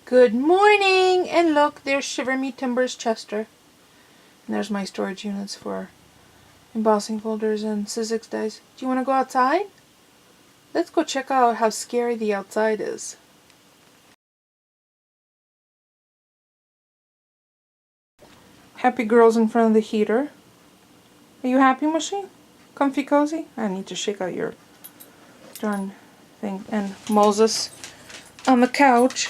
Good morning! And look, there's Shiver Me Timbers Chester. And there's my storage units for embossing folders and Sizzix dies. Do you want to go outside? Let's go check out how scary the outside is. Happy girls in front of the heater. Are you happy, Mushy? Comfy cozy? I need to shake out your darn thing. And Moses on the couch.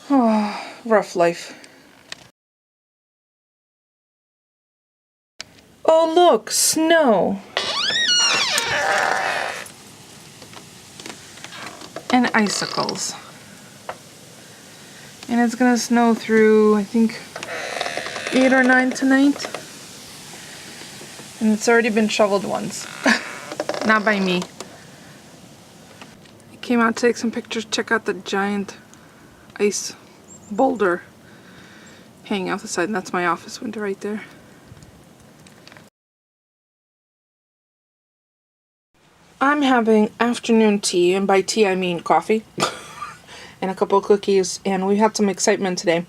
Oh, rough life. Oh look, snow. And icicles. And it's gonna snow through, I think, 8 or 9 tonight. And it's already been shoveled once. Not by me. I came out to take some pictures, check out the giant ice boulder hanging off the side, and that's my office window right there. I'm having afternoon tea, and by tea I mean coffee, and a couple of cookies, and we had some excitement today.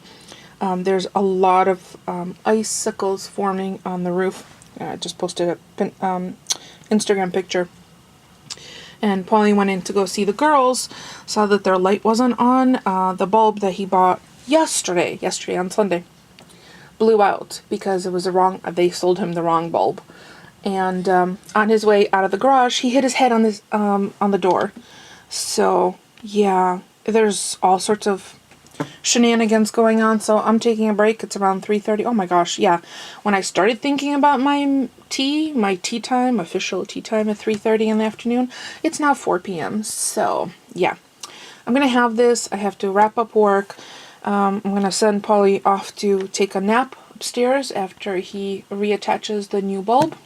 There's a lot of icicles forming on the roof. I just posted a Instagram picture. And Paulie went in to go see the girls, saw that their light wasn't on. The bulb that he bought yesterday on Sunday, blew out because it was they sold him the wrong bulb. And on his way out of the garage, he hit his head on the door. So yeah, there's all sorts of shenanigans going on. So I'm taking a break. It's around 3:30. Oh my gosh, yeah. When I started thinking about my tea time, official tea time at 3:30 in the afternoon, it's now 4 p.m. So yeah, I'm gonna have this. I have to wrap up work. I'm gonna send Paulie off to take a nap upstairs after he reattaches the new bulb.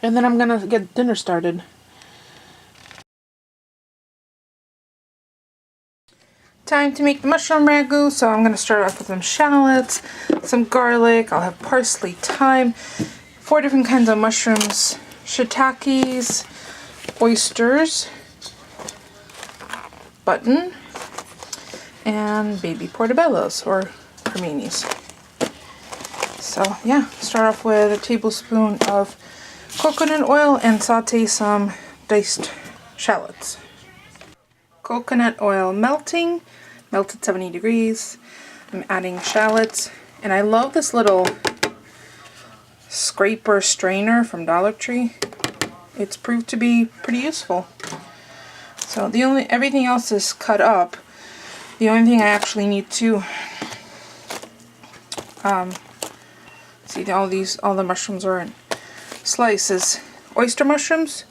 And then I'm gonna get dinner started. Time to make the mushroom ragu, so I'm gonna start off with some shallots, some garlic, I'll have parsley, thyme, 4 different kinds of mushrooms, shiitakes, oysters, button, and baby portobellos, or creminis. So yeah, start off with a tablespoon of coconut oil and saute some diced shallots. Coconut oil melting, melted 70 degrees. I'm adding shallots, and I love this little scraper strainer from Dollar Tree. It's proved to be pretty useful. So everything else is cut up. The only thing I actually need to see, all the mushrooms are in slices. Oyster mushrooms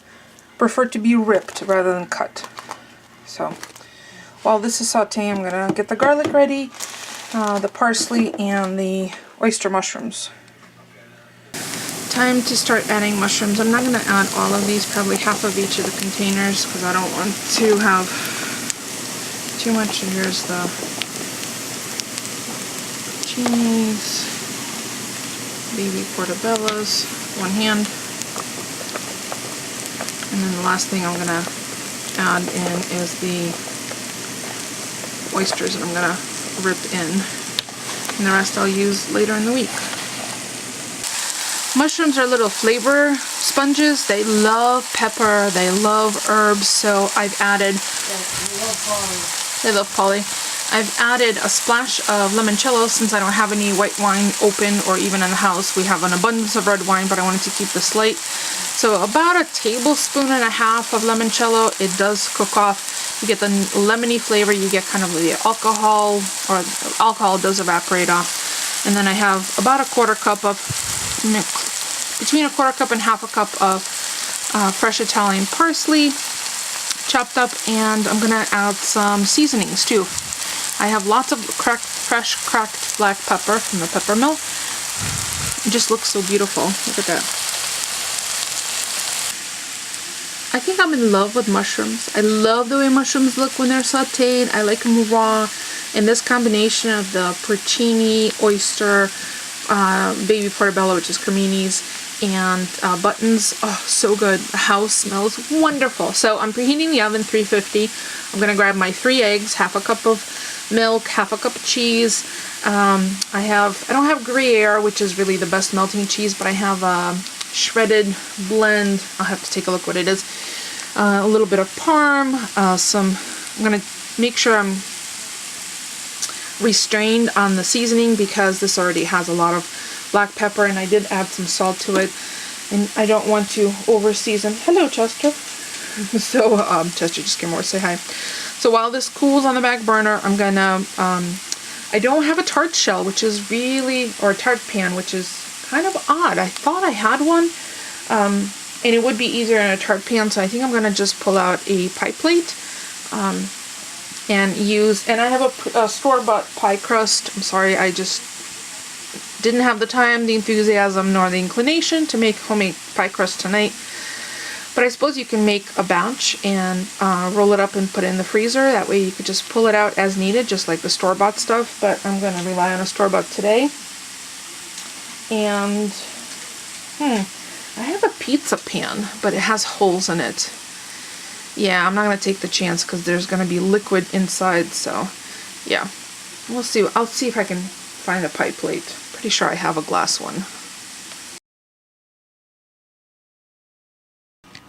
prefer to be ripped rather than cut. So while this is sauteing, I'm gonna get the garlic ready, the parsley, and the oyster mushrooms. Time to start adding mushrooms. I'm not gonna add all of these, probably half of each of the containers, because I don't want to have too much. And here's the cheese, baby portobellos, one hand. And then the last thing I'm gonna add in is the oysters that I'm gonna rip in, and the rest I'll use later in the week. Mushrooms are little flavor sponges. They love pepper, they love herbs, so I've added, they love Polly. I've added a splash of limoncello since I don't have any white wine open or even in the house. We have an abundance of red wine, but I wanted to keep this light. So about a tablespoon and a half of limoncello. It does cook off. You get the lemony flavor, you get kind of the alcohol, or alcohol does evaporate off. And then I have about a quarter cup of, between a quarter cup and half a cup of fresh Italian parsley, chopped up, and I'm gonna add some seasonings too. I have lots of fresh cracked black pepper from the pepper mill. It just looks so beautiful. Look at that. I think I'm in love with mushrooms. I love the way mushrooms look when they're sauteed. I like them raw. And this combination of the porcini, oyster, baby portobello, which is creminis, and buttons. Oh, so good. The house smells wonderful. So I'm preheating the oven 350. I'm gonna grab my 3 eggs, half a cup of milk, half a cup of cheese. I don't have Gruyere, which is really the best melting cheese, but I have a shredded blend. I'll have to take a look what it is. A little bit of Parm, I'm gonna make sure I'm restrained on the seasoning because this already has a lot of black pepper, and I did add some salt to it, and I don't want to over season. Hello, Chester. So Chester just came over to say hi. So while this cools on the back burner, I'm gonna I don't have a Tart shell, which is really, or a Tart pan, which is kind of odd. I thought I had one, and it would be easier in a Tart pan, so I think I'm gonna just pull out a pie plate and I have a store-bought pie crust. I'm sorry, I just didn't have the time, the enthusiasm, nor the inclination to make homemade pie crust tonight. But I suppose you can make a batch and roll it up and put it in the freezer. That way you could just pull it out as needed, just like the store-bought stuff. But I'm going to rely on a store-bought today. And I have a pizza pan, but it has holes in it. Yeah, I'm not going to take the chance because there's going to be liquid inside, so yeah. We'll see. I'll see if I can find a pie plate. Pretty sure I have a glass one.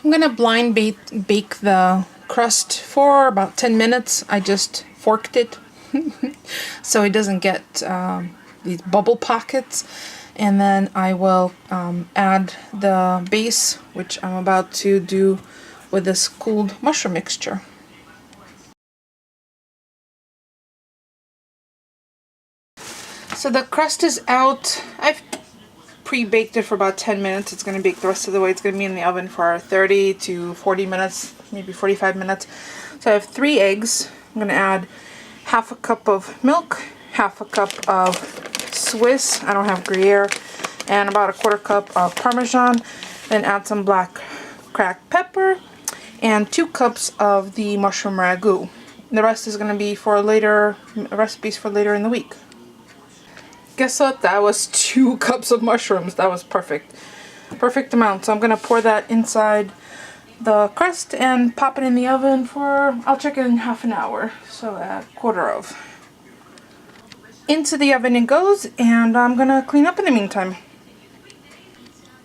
I'm going to blind bake the crust for about 10 minutes. I just forked it so it doesn't get these bubble pockets. And then I will add the base, which I'm about to do with this cooled mushroom mixture. So the crust is out. I've pre-baked it for about 10 minutes. It's going to bake the rest of the way. It's going to be in the oven for 30 to 40 minutes, maybe 45 minutes. So I have 3 eggs. I'm going to add half a cup of milk, half a cup of Swiss, I don't have Gruyere, and about a 1/4 cup of Parmesan. Then add some black cracked pepper and 2 cups of the mushroom ragu. The rest is going to be for later, recipes for later in the week. Guess what? That was 2 cups of mushrooms. That was perfect. Perfect amount. So I'm going to pour that inside the crust and pop it in the oven for, I'll check it in half an hour. So at 1/4 of. Into the oven it goes, and I'm going to clean up in the meantime.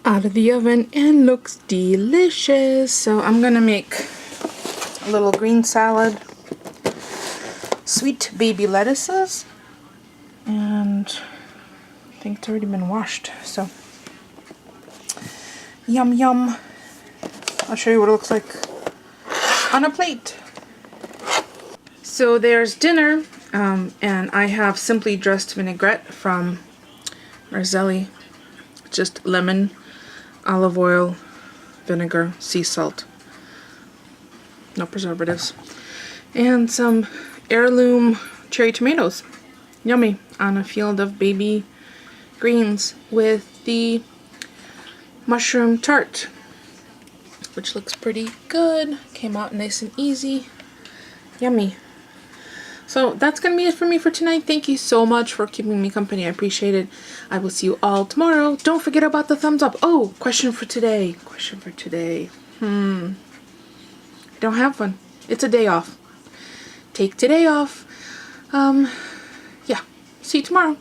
Out of the oven and looks delicious. So I'm going to make a little green salad, sweet baby lettuces, and I think it's already been washed, so yum yum. I'll show you what it looks like on a plate. So there's dinner, and I have simply dressed vinaigrette from Marzelli, just lemon, olive oil, vinegar, sea salt, no preservatives, and some heirloom cherry tomatoes. Yummy, on a field of baby greens with the mushroom tart, which looks pretty good. Came out nice and easy. Yummy. So that's going to be it for me for tonight. Thank you so much for keeping me company. I appreciate it. I will see you all tomorrow. Don't forget about the thumbs up. Oh, question for today. I don't have one. It's a day off. Take today off. Yeah. See you tomorrow.